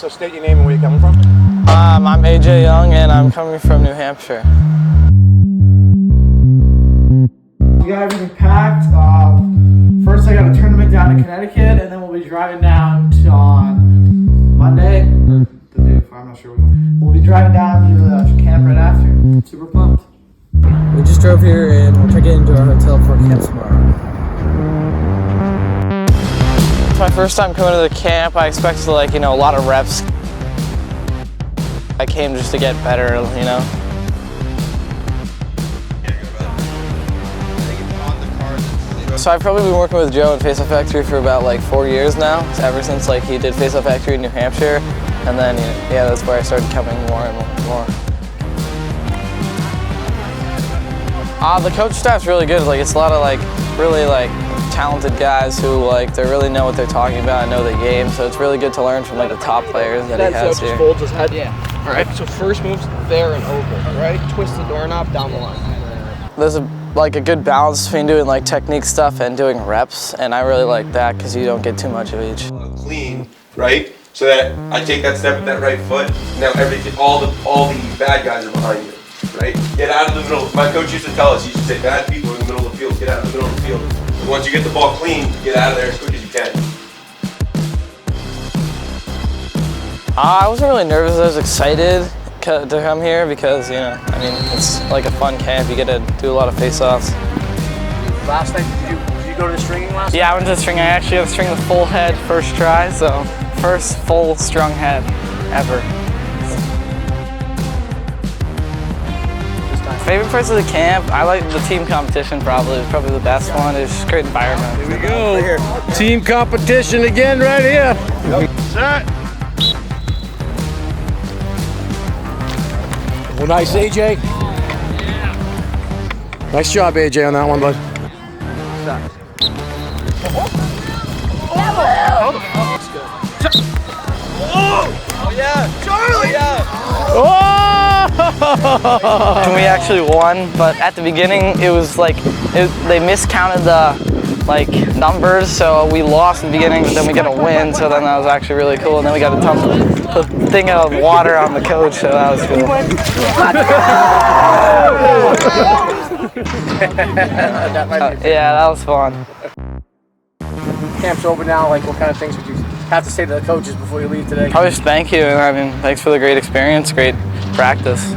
So state your name and where you're coming from. I'm Yeung and I'm coming from New Hampshire. We got everything packed. First I got a tournament down in Connecticut, and then we'll be driving down on Monday, or the day before, I'm not sure which one. We'll be driving down to the camp right after. Super pumped. We just drove here and we're checking into our hotel for camp tomorrow. It's my first time coming to the camp. I expected a lot of reps. I came just to get better, So I've probably been working with Joe in Face Off Factory for about 4 years now, ever since he did Face Off Factory in New Hampshire, and then that's where I started coming more and more. The coach staff's really good. It's a lot of really talented guys who they really know what they're talking about and know the game. So it's really good to learn from the top players that he has here. Just folds his head. Yeah. All right. So first move's there and over. Right. Twist the doorknob down the line. There's a good balance between doing technique stuff and doing reps, and I really like that because you don't get too much of each. Clean, right? So that I take that step with that right foot. Now all the bad guys are behind you, right? Get out of the middle. My coach used to tell us, he used to say, bad people in the middle of the field. Get out of the middle of the field. And once you get the ball clean, get out of there as quick as you can. I wasn't really nervous. I was excited to come here because, it's a fun camp. You get to do a lot of face-offs. Last night, did you go to the stringing last night? Yeah, I went to the stringing. I actually got to string the full head first try, so first full strung head ever. Favorite parts of the camp? I like the team competition probably the best one. It's just a great environment. Here we go. Right here. Team competition again right here. Yep. Set. Well, nice, AJ. Yeah. Nice job, AJ, on that one, bud. Oh yeah, Charlie! Oh! We actually won, but at the beginning it was they miscounted the numbers, so we lost in the beginning, but then we got a win, so then that was actually really cool. And then we got to dump the thing of water on the coach, so that was cool. Yeah, that was fun. Camp's over now. What kind of things would you have to say to the coaches before you leave today? Probably just thank you, and thanks for the great experience, great practice.